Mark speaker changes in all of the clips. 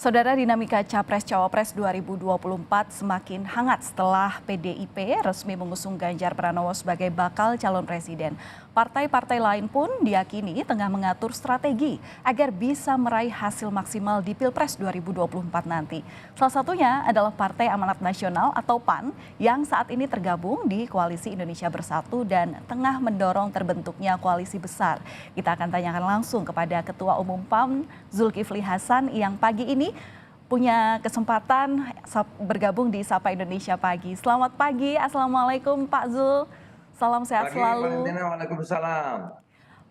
Speaker 1: Saudara, dinamika Capres-Cawapres 2024 semakin hangat setelah PDIP resmi mengusung Ganjar Pranowo sebagai bakal calon presiden. Partai-partai lain pun diyakini tengah mengatur strategi agar bisa meraih hasil maksimal di Pilpres 2024 nanti. Salah satunya adalah Partai Amanat Nasional atau PAN yang saat ini tergabung di Koalisi Indonesia Bersatu dan tengah mendorong terbentuknya koalisi besar. Kita akan tanyakan langsung kepada Ketua Umum PAN Zulkifli Hasan yang pagi ini punya kesempatan bergabung di Sapa Indonesia Pagi. Selamat pagi, Assalamualaikum Pak Zul. Salam sehat selalu.
Speaker 2: Valentina, waalaikumsalam.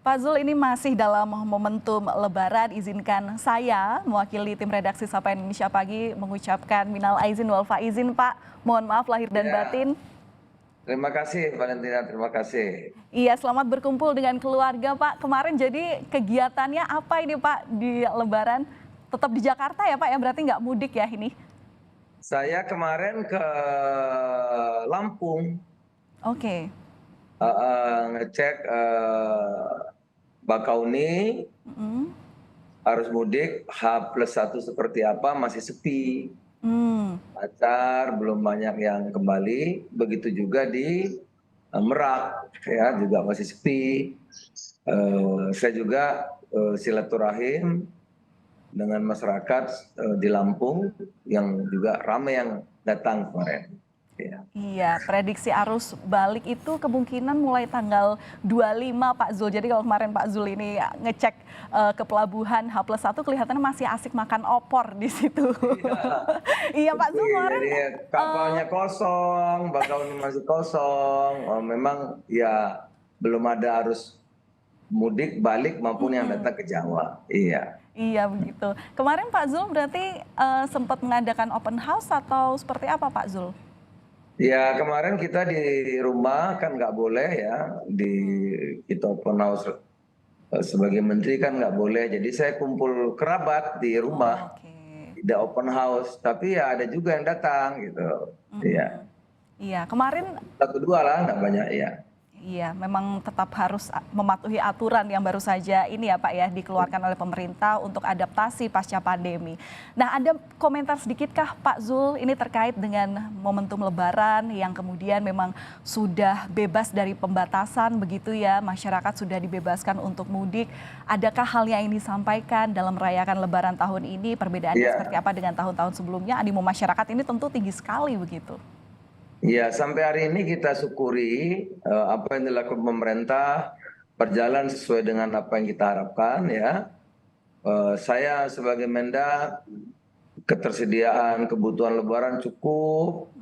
Speaker 1: Pak Zul, ini masih dalam momentum Lebaran. Izinkan saya mewakili tim redaksi Sapa Indonesia Pagi mengucapkan minal aizin wal faizin, Pak. Mohon maaf lahir dan batin.
Speaker 2: Terima kasih Valentina, terima kasih.
Speaker 1: Iya, selamat berkumpul dengan keluarga, Pak. Kemarin jadi kegiatannya apa ini, Pak, di Lebaran? Tetap di Jakarta ya, Pak, ya? Berarti nggak mudik ya ini?
Speaker 2: Saya kemarin ke Lampung.
Speaker 1: Oke.
Speaker 2: Ngecek Bakauni, harus mudik, H+1 seperti apa, masih sepi. Pacar belum banyak yang kembali, begitu juga di Merak, ya juga masih sepi. Saya juga silaturahim dengan masyarakat di Lampung yang juga ramai yang datang kemarin. Ya.
Speaker 1: Iya, prediksi arus balik itu kemungkinan mulai tanggal 25 Pak Zul. Jadi kalau kemarin Pak Zul ini ngecek ke pelabuhan H+1 kelihatannya masih asik makan opor di situ. Iya Pak Zul kemarin.
Speaker 2: Jadi kapalnya kosong, Bakauni masih kosong. Memang ya belum ada arus mudik balik maupun yang datang ke Jawa. Iya.
Speaker 1: Iya begitu. Kemarin Pak Zul berarti sempat mengadakan open house atau seperti apa Pak Zul?
Speaker 2: Ya kemarin kita di rumah kan nggak boleh ya, kita open house sebagai menteri kan nggak boleh. Jadi saya kumpul kerabat di rumah, tidak open house. Tapi ya ada juga yang datang gitu. Iya.
Speaker 1: Iya kemarin.
Speaker 2: Satu dua lah, nggak banyak ya.
Speaker 1: Iya, memang tetap harus mematuhi aturan yang baru saja ini ya Pak ya dikeluarkan oleh pemerintah untuk adaptasi pasca pandemi. Nah, ada komentar sedikitkah Pak Zul ini terkait dengan momentum Lebaran yang kemudian memang sudah bebas dari pembatasan begitu ya, masyarakat sudah dibebaskan untuk mudik. Adakah hal yang ingin disampaikan dalam merayakan Lebaran tahun ini? Perbedaannya seperti apa dengan tahun-tahun sebelumnya? Animo masyarakat ini tentu tinggi sekali begitu.
Speaker 2: Ya, sampai hari ini kita syukuri apa yang dilakukan pemerintah berjalan sesuai dengan apa yang kita harapkan ya. Saya sebagai Mendak, ketersediaan kebutuhan Lebaran cukup,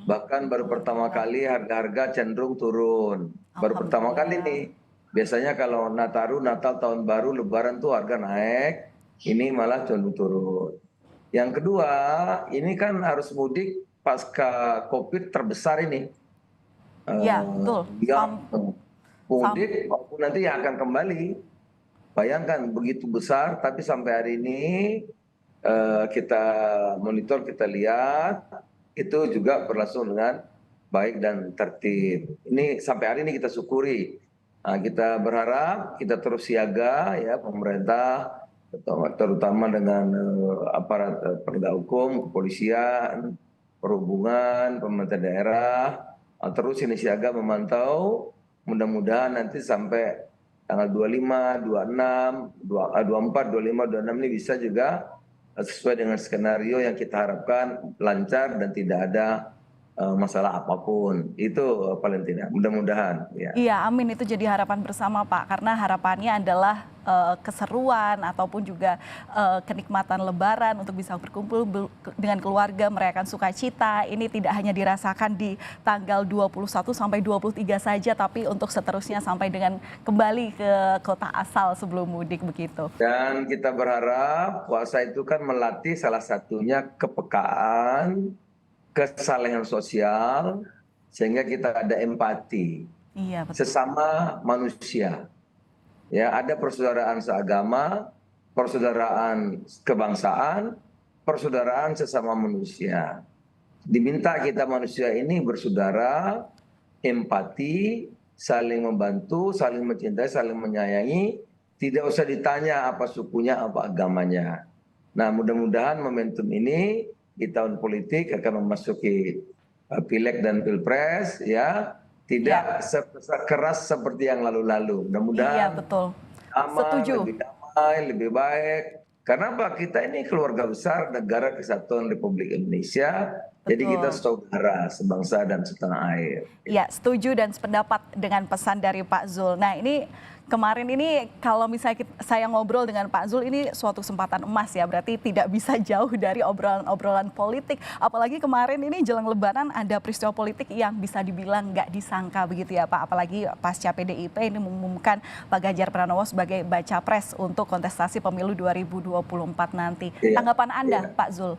Speaker 2: bahkan baru pertama kali harga-harga cenderung turun. Baru pertama kali nih. Biasanya kalau Natal tahun baru Lebaran tuh harga naik, ini malah cenderung turun. Yang kedua, ini kan harus mudik pasca COVID terbesar ini.
Speaker 1: Ya, betul.
Speaker 2: Yang mudik maupun nanti yang akan kembali. Bayangkan begitu besar, tapi sampai hari ini kita monitor, kita lihat, itu juga berlangsung dengan baik dan tertib. Ini sampai hari ini kita syukuri. Nah, kita berharap kita terus siaga ya pemerintah, terutama dengan aparat penegak hukum, kepolisian, perhubungan, pemerintah daerah, terus ini siaga memantau, mudah-mudahan nanti sampai tanggal 25, 26, 24, 25, 26 ini bisa juga sesuai dengan skenario yang kita harapkan lancar dan tidak ada masalah apapun. Itu Valentina, mudah-mudahan. Ya.
Speaker 1: Iya, amin, itu jadi harapan bersama Pak, karena harapannya adalah keseruan ataupun juga kenikmatan Lebaran untuk bisa berkumpul dengan keluarga, merayakan sukacita. Ini tidak hanya dirasakan di tanggal 21 sampai 23 saja, tapi untuk seterusnya sampai dengan kembali ke kota asal sebelum mudik begitu.
Speaker 2: Dan kita berharap puasa itu kan melatih salah satunya kepekaan, kesalehan sosial, sehingga kita ada empati.
Speaker 1: Iya, betul.
Speaker 2: Sesama manusia. Ya, ada persaudaraan seagama, persaudaraan kebangsaan, persaudaraan sesama manusia. Diminta kita manusia ini bersaudara, empati, saling membantu, saling mencintai, saling menyayangi, tidak usah ditanya apa sukunya, apa agamanya. Nah, mudah-mudahan momentum ini di tahun politik akan memasuki pileg dan pilpres, ya
Speaker 1: Ya,
Speaker 2: tidak keras seperti yang lalu-lalu.
Speaker 1: iya
Speaker 2: Mudah-mudahan
Speaker 1: betul.
Speaker 2: aman,
Speaker 1: Setuju.
Speaker 2: lebih damai, lebih baik. Karena apa? Kita ini keluarga besar Negara Kesatuan Republik Indonesia, jadi kita
Speaker 1: Betul.
Speaker 2: saudara sebangsa dan setanah air.
Speaker 1: Ya, setuju dan sependapat dengan pesan dari Pak Zul. Nah, ini kemarin ini kalau misalnya saya ngobrol dengan Pak Zul, ini suatu kesempatan emas ya, berarti tidak bisa jauh dari obrolan-obrolan politik. Apalagi kemarin ini jelang Lebaran ada peristiwa politik yang bisa dibilang nggak disangka begitu ya Pak. Apalagi pasca PDIP ini mengumumkan Pak Ganjar Pranowo sebagai baca pres untuk kontestasi pemilu 2024 nanti.
Speaker 2: Iya,
Speaker 1: Tanggapan Anda,
Speaker 2: iya.
Speaker 1: Pak Zul?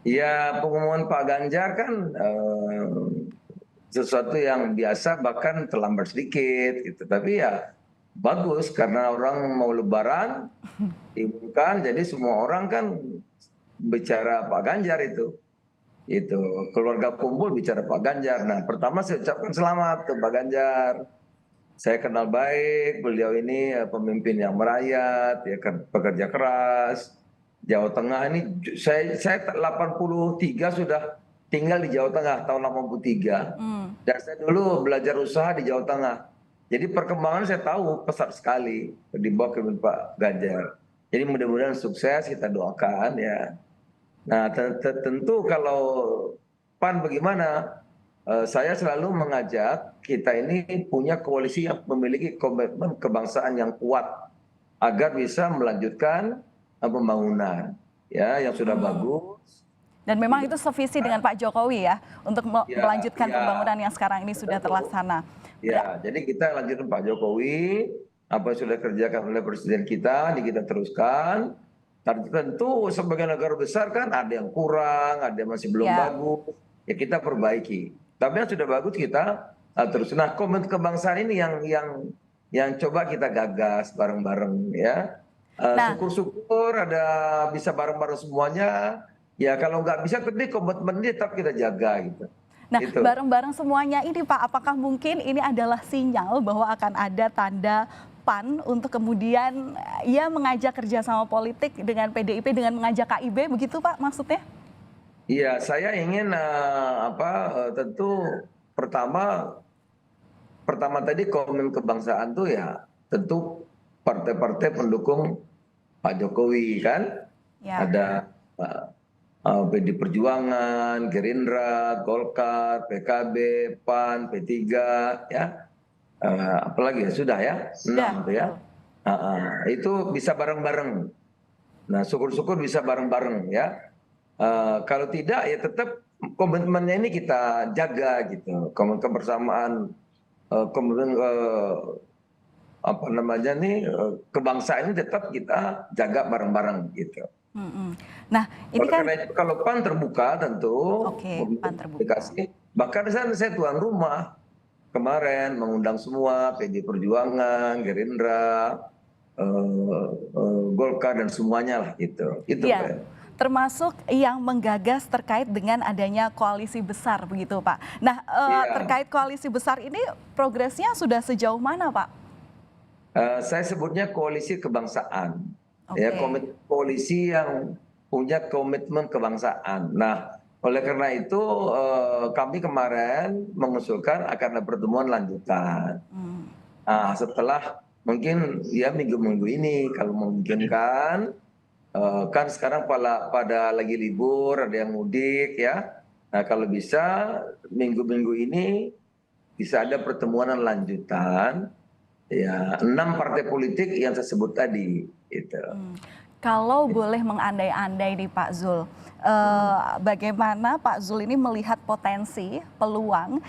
Speaker 2: Ya, pengumuman Pak Ganjar kan sesuatu yang biasa, bahkan terlambat sedikit gitu. Tapi ya bagus karena orang mau Lebaran diumumkan, jadi semua orang kan bicara Pak Ganjar itu. Itu keluarga kumpul bicara Pak Ganjar. Nah, pertama saya ucapkan selamat ke Pak Ganjar. Saya kenal baik beliau ini pemimpin yang merayat, ya kan, pekerja keras. Jawa Tengah ini saya 83 sudah tinggal di Jawa Tengah tahun 83.
Speaker 1: Hmm.
Speaker 2: Dan saya dulu belajar usaha di Jawa Tengah. Jadi perkembangan saya tahu pesat sekali di bawah kepemimpinan Pak Ganjar. Jadi mudah-mudahan sukses, kita doakan ya. Nah, tentu kalau PAN bagaimana? Saya selalu mengajak kita ini punya koalisi yang memiliki komitmen kebangsaan yang kuat agar bisa melanjutkan pembangunan ya yang sudah bagus.
Speaker 1: Dan memang itu sevisi dengan Pak Jokowi ya untuk
Speaker 2: Ya,
Speaker 1: melanjutkan
Speaker 2: ya,
Speaker 1: pembangunan yang sekarang ini sudah
Speaker 2: betul.
Speaker 1: terlaksana.
Speaker 2: Ya, jadi kita lanjutkan Pak Jokowi, apa yang sudah dikerjakan oleh Presiden kita, ini kita teruskan. Tapi tentu sebagai negara besar kan ada yang kurang, ada yang masih belum
Speaker 1: Ya,
Speaker 2: bagus, ya kita perbaiki. Tapi yang sudah bagus kita terus. Nah, komen kebangsaan ini yang coba kita gagas bareng-bareng ya.
Speaker 1: nah,
Speaker 2: Syukur-syukur ada bisa bareng-bareng semuanya. Ya kalau nggak bisa, tapi komitmen ini tetap kita jaga gitu.
Speaker 1: nah
Speaker 2: Itu.
Speaker 1: bareng-bareng semuanya ini Pak, apakah mungkin ini adalah sinyal bahwa akan ada tanda PAN untuk kemudian ya mengajak kerjasama politik dengan PDIP dengan mengajak KIB begitu Pak maksudnya?
Speaker 2: Iya, saya ingin tentu pertama pertama tadi komen kebangsaan tuh ya tentu partai-partai pendukung Pak Jokowi kan,
Speaker 1: Ya,
Speaker 2: ada PD Perjuangan, Gerindra, Golkar, PKB, PAN, P3 ya. Apalagi ya sudah ya,
Speaker 1: sudah
Speaker 2: 6 tuh ya.
Speaker 1: betul.
Speaker 2: Itu bisa bareng-bareng. Nah, syukur-syukur bisa bareng-bareng ya. Kalau tidak ya tetap komitmennya ini kita jaga gitu. Komitmen kebersamaan, kemudian apa namanya nih kebangsaan ini tetap kita jaga bareng-bareng gitu.
Speaker 1: Mm-mm. Nah ini
Speaker 2: Oleh
Speaker 1: kan,
Speaker 2: karena itu kalau PAN terbuka tentu
Speaker 1: oke, PAN terbuka.
Speaker 2: komunikasi. Bahkan saya tuan rumah kemarin mengundang semua PD Perjuangan, Gerindra, Golkar dan semuanya lah gitu. Itu
Speaker 1: Iya,
Speaker 2: kan.
Speaker 1: termasuk yang menggagas terkait dengan adanya koalisi besar begitu Pak. Nah,
Speaker 2: Iya.
Speaker 1: terkait koalisi besar ini progresnya sudah sejauh mana Pak?
Speaker 2: Saya sebutnya koalisi kebangsaan, ya
Speaker 1: Oke,
Speaker 2: koalisi yang punya komitmen kebangsaan. Nah, oleh karena itu kami kemarin mengusulkan akan ada pertemuan lanjutan.
Speaker 1: hmm,
Speaker 2: Nah, setelah mungkin ya minggu-minggu ini kalau memungkinkan, kan sekarang pada lagi libur, ada yang mudik ya. Nah, kalau bisa minggu-minggu ini bisa ada pertemuan lanjutan. Ya, 6 partai politik yang saya sebut tadi. Gitu.
Speaker 1: hmm. Kalau boleh mengandai-andai nih Pak Zul, bagaimana Pak Zul ini melihat potensi, peluang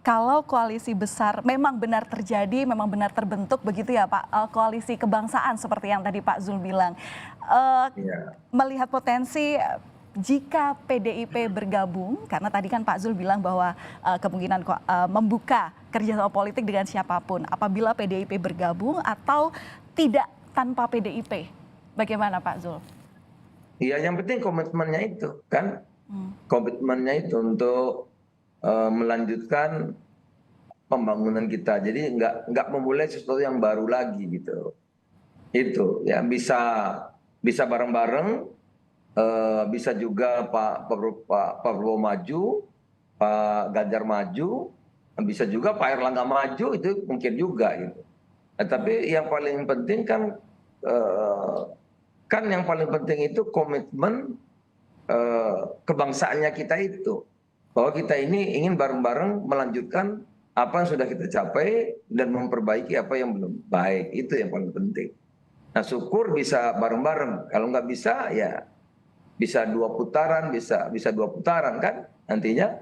Speaker 1: kalau koalisi besar memang benar terjadi, memang benar terbentuk begitu ya Pak, koalisi kebangsaan seperti yang tadi Pak Zul bilang.
Speaker 2: Ya.
Speaker 1: Melihat potensi jika PDIP bergabung, karena tadi kan Pak Zul bilang bahwa kemungkinan membuka kerjasama politik dengan siapapun, apabila PDIP bergabung atau tidak tanpa PDIP, bagaimana Pak Zul?
Speaker 2: Ya, yang penting komitmennya itu kan,
Speaker 1: Hmm.
Speaker 2: komitmennya itu untuk melanjutkan pembangunan kita. Jadi nggak memulai sesuatu yang baru lagi gitu. Itu ya bisa bisa bareng-bareng, bisa juga Pak Prabowo maju, Pak Ganjar maju, bisa juga Pak Erlangga maju, itu mungkin juga gitu. Nah, tapi yang paling penting kan eh, yang paling penting itu komitmen kebangsaannya kita itu, bahwa kita ini ingin bareng-bareng melanjutkan apa yang sudah kita capai dan memperbaiki apa yang belum baik, itu yang paling penting. Nah, syukur bisa bareng-bareng. Kalau nggak bisa ya bisa dua putaran, bisa dua putaran kan nantinya.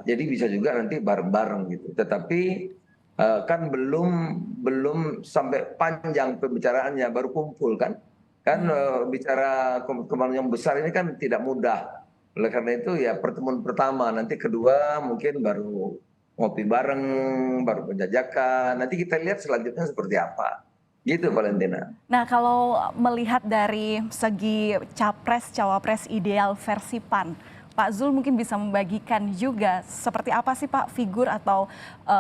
Speaker 2: Jadi bisa juga nanti bareng-bareng gitu. Tetapi kan belum sampai panjang pembicaraannya, baru kumpul kan. Kan bicara komitmen yang besar ini kan tidak mudah. Oleh karena itu ya pertemuan pertama, nanti kedua mungkin baru ngopi bareng, baru penjajakan. Nanti kita lihat selanjutnya seperti apa. Gitu Valentina.
Speaker 1: Nah, kalau melihat dari segi capres cawapres ideal versi PAN, Pak Zul mungkin bisa membagikan juga seperti apa sih Pak figur atau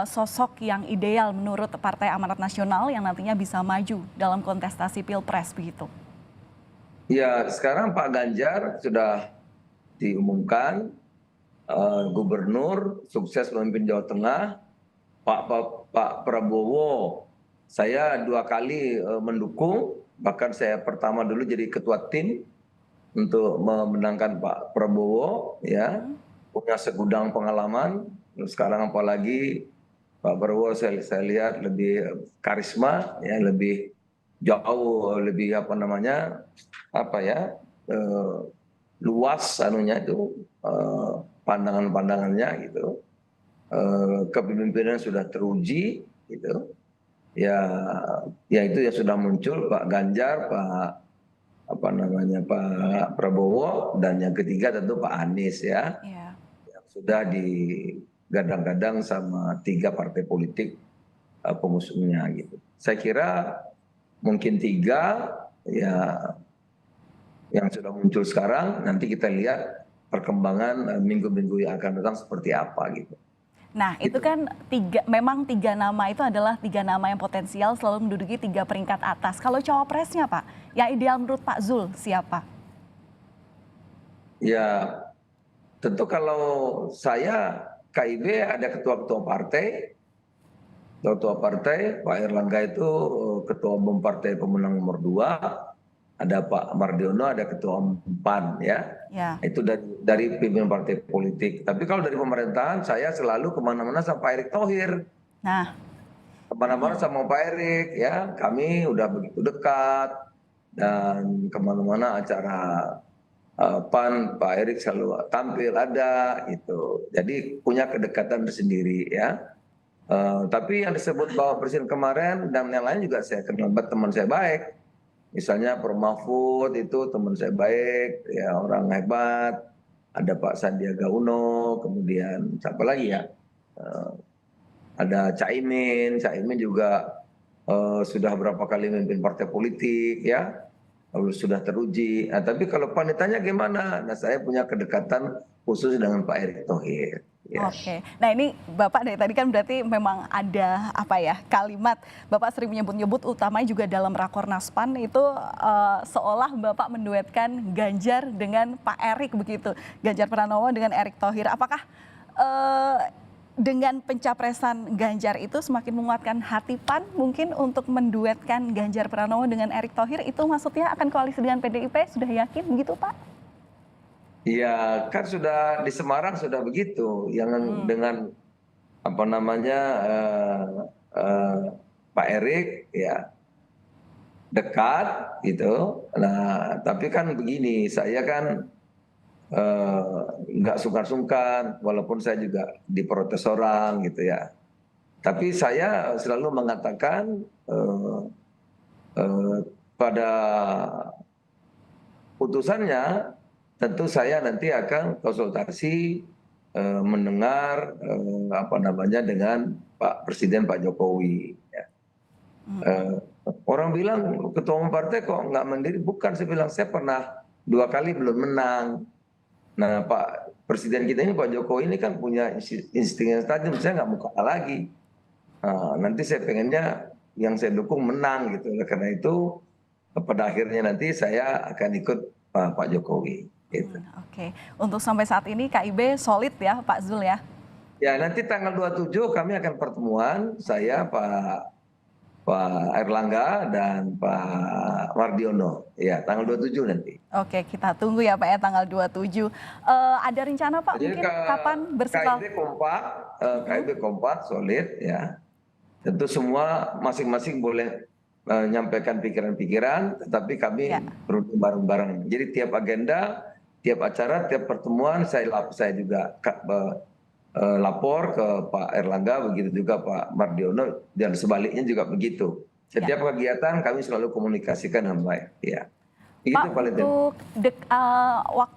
Speaker 1: sosok yang ideal menurut Partai Amanat Nasional yang nantinya bisa maju dalam kontestasi Pilpres begitu.
Speaker 2: Ya, sekarang Pak Ganjar sudah diumumkan gubernur, sukses memimpin Jawa Tengah. Pak Prabowo, saya 2 kali mendukung, bahkan saya pertama dulu jadi ketua tim untuk memenangkan Pak Prabowo, ya, punya segudang pengalaman. Sekarang apalagi Pak Prabowo saya lihat lebih karisma, ya, lebih jauh, lebih apa namanya, apa ya, luas anunya itu, pandangan-pandangannya gitu. Kepemimpinan sudah teruji gitu. Ya, ya itu yang sudah muncul Pak Ganjar, Pak apa namanya Pak Prabowo, dan yang ketiga tentu Pak Anies ya,
Speaker 1: Iya.
Speaker 2: yang sudah digadang-gadang sama 3 partai politik pengusungnya gitu. Saya kira mungkin 3 ya yang sudah muncul sekarang, nanti kita lihat perkembangan minggu-minggu yang akan datang seperti apa gitu.
Speaker 1: Nah, itu
Speaker 2: Gitu.
Speaker 1: kan memang 3 nama itu adalah 3 nama yang potensial selalu menduduki 3 peringkat atas. Kalau cawapresnya Pak, yang ideal menurut Pak Zul siapa?
Speaker 2: Ya, tentu kalau saya KIB ada ketua-ketua partai, ketua partai Pak Erlangga itu ketua umum partai pemenang nomor 2, ada Pak Mardiono, ada ketua umum PAN ya.
Speaker 1: Ya.
Speaker 2: Itu dari pimpinan partai politik. Tapi kalau dari pemerintahan saya selalu kemana-mana sama Pak Erick Thohir.
Speaker 1: Nah,
Speaker 2: Kemana-mana sama Pak Erick ya. Kami udah begitu dekat dan kemana-mana acara PAN Pak Erick selalu tampil ada itu. Jadi punya kedekatan tersendiri ya. Tapi yang disebut bahwa presiden kemarin dan yang lain juga saya kenal teman saya baik. Misalnya Prof Mahfud itu teman saya baik, ya orang hebat. Ada Pak Sandiaga Uno, kemudian siapa lagi ya? Ada Caimin juga sudah berapa kali memimpin partai politik ya, lalu sudah teruji. Nah, tapi kalau panitanya gimana? Nah, saya punya kedekatan khusus dengan Pak Erick Thohir. Ya.
Speaker 1: oke. Nah, ini Bapak dari tadi kan berarti memang ada apa ya, kalimat Bapak sering menyebut-nyebut utamanya juga dalam Rakornas PAN itu seolah Bapak menduetkan Ganjar dengan Pak Erick begitu. Ganjar Pranowo dengan Erick Thohir. Apakah dengan pencapresan Ganjar itu semakin menguatkan hati PAN mungkin untuk menduetkan Ganjar Pranowo dengan Erick Thohir, itu maksudnya akan koalisi dengan PDIP, sudah yakin begitu Pak?
Speaker 2: Ya, kan sudah di Semarang sudah begitu, yang dengan apa namanya Pak Erick ya dekat gitu. Nah, tapi kan begini, saya kan nggak sungkan-sungkan, walaupun saya juga diprotes orang gitu ya. Tapi saya selalu mengatakan pada putusannya tentu saya nanti akan konsultasi mendengar apa namanya dengan Pak Presiden Pak Jokowi. Ya. Orang bilang ketua umum partai kok nggak mandiri, bukan, saya bilang saya pernah 2 kali belum menang. Nah Pak Presiden kita ini Pak Jokowi ini kan punya insting yang tajam, saya nggak mau kalah lagi. Nanti saya pengennya yang saya dukung menang gitu. Karena itu pada akhirnya nanti saya akan ikut Pak Jokowi. Gitu.
Speaker 1: Oke, untuk sampai saat ini KIB solid ya Pak Zul ya?
Speaker 2: Ya nanti tanggal 27 kami akan pertemuan, saya Pak Erlangga dan Pak Mardiono. Ya, tanggal 27 nanti.
Speaker 1: Oke, kita tunggu ya Pak ya tanggal 27. Ada rencana Pak
Speaker 2: Jadi
Speaker 1: mungkin kapan bersekal?
Speaker 2: KIB kompak, solid ya. Tentu semua masing-masing boleh menyampaikan pikiran-pikiran, tetapi kami berunding bareng-bareng. Jadi tiap agenda, tiap acara, tiap pertemuan saya juga lapor ke Pak Erlangga, begitu juga Pak Mardiono, dan sebaliknya juga begitu. Setiap kegiatan kami selalu komunikasikan dengan baik. Ya.
Speaker 1: Pak, untuk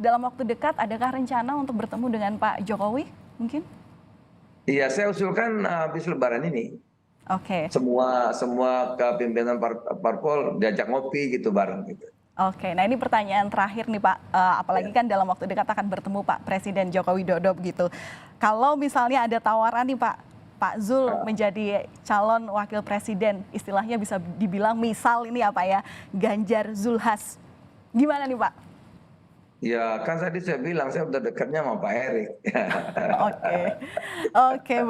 Speaker 1: dalam waktu dekat, adakah rencana untuk bertemu dengan Pak Jokowi mungkin?
Speaker 2: Iya, saya usulkan habis Lebaran ini.
Speaker 1: Oke.
Speaker 2: Semua kepimpinan parpol diajak ngopi gitu bareng gitu.
Speaker 1: Oke, nah ini pertanyaan terakhir nih Pak, apalagi kan dalam waktu dekat akan bertemu Pak Presiden Joko Widodo gitu. Kalau misalnya ada tawaran nih Pak Zul menjadi calon wakil presiden, istilahnya bisa dibilang misal ini apa ya, Ganjar Zulhas. Gimana nih Pak?
Speaker 2: Ya kan tadi saya bilang saya udah dekatnya sama Pak Erik.
Speaker 1: Oke,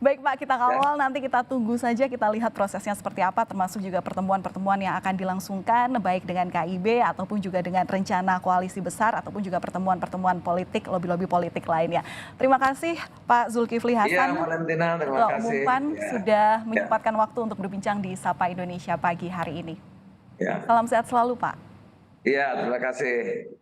Speaker 1: baik Pak, kita kawal, nanti kita tunggu saja, kita lihat prosesnya seperti apa, termasuk juga pertemuan-pertemuan yang akan dilangsungkan baik dengan KIB ataupun juga dengan rencana koalisi besar ataupun juga pertemuan-pertemuan politik, lobi-lobi politik lainnya. Terima kasih Pak Zulkifli Hasan, Ketua Umum PAN, sudah menyempatkan waktu untuk berbincang di Sapa Indonesia pagi hari ini. Salam sehat selalu Pak.
Speaker 2: Iya, terima kasih.